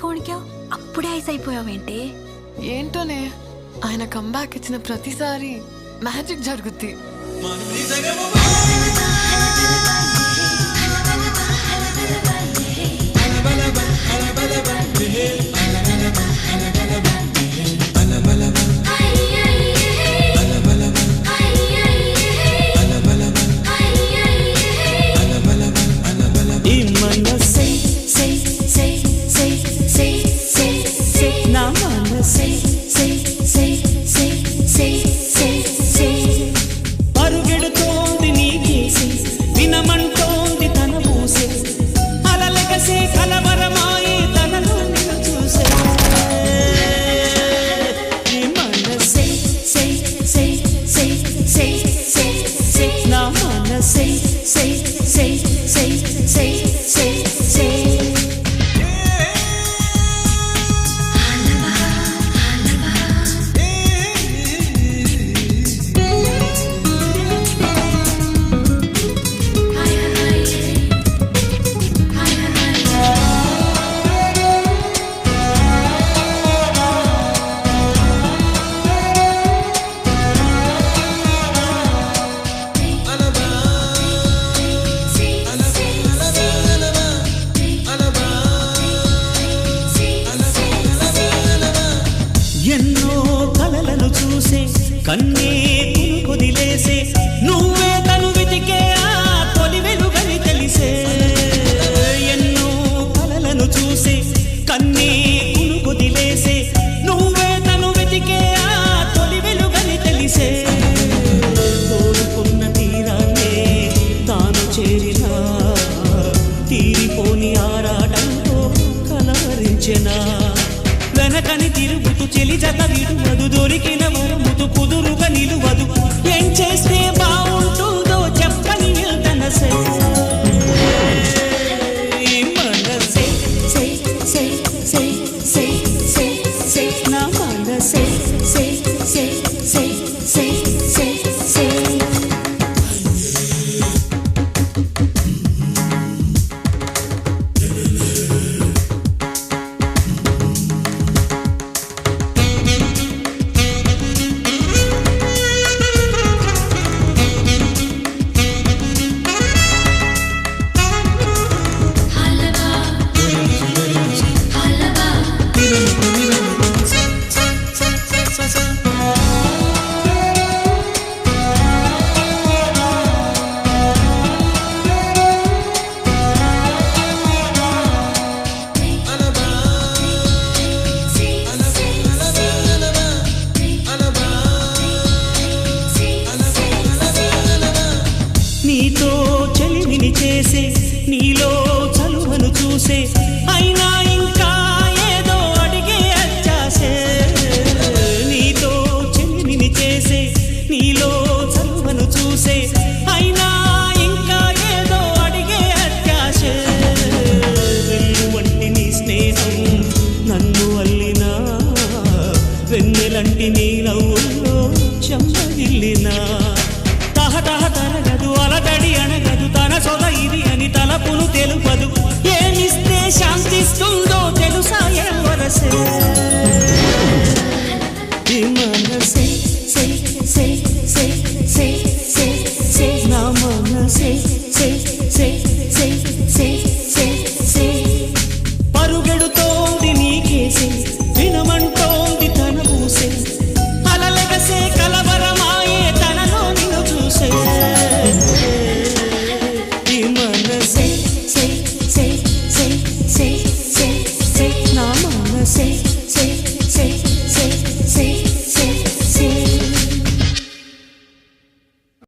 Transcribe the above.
ఎందుకు వణికావు? అప్పుడే ఐస్ అయిపోయావేంటి? ఏంటోనే ఆయన కంబ్యాక్ ఇచ్చిన ప్రతిసారి మ్యాజిక్ జరుగుద్ది. ఎన్నో కలలను చూసే కన్నే కొదిలేసే నువ్వే తను వెతికే ఆ తొలి వెలుగని తెలిసే. ఎన్నో కలలను చూసే కన్నే కొదిలేసే నువ్వే తను వెతికే ఆ తొలి వెలుగని తెలిసే. కోరుకున్న తీరాన్నే తాను చేరినా తీరిపోని ఆరాటంతో కలవరించెనా. వెనకని తిరుగుతూ చెలి జత విడువదు, దొరికిన వరముతు కుదురుగా నిలువదు. ఏం చేస్తే బాగుంటుందో చెప్పని మనసే నా మనసే నీతో చెలిమిని చేసే నీలో చలువను చూసే అయినా ఇంకా ఏదో అడిగే అచ్చాసే. నీతో చెలిమిని చేసే నీలో చలువను చూసే అయినా ఇంకా ఏదో అడిగే అత్యాసే. వెన్ను వంటి నీ స్నేహం నన్ను అల్లినా, వెన్నెలంటి నీ నవ్వుల్లో చెమ్మగిల్లినా. తరగదు అలటడి అనగదు తన సొల ఇది అని తలపును తెలుపదు. ఏమిస్తే శాంతిస్తుందో తెలుసా ఎవరసే.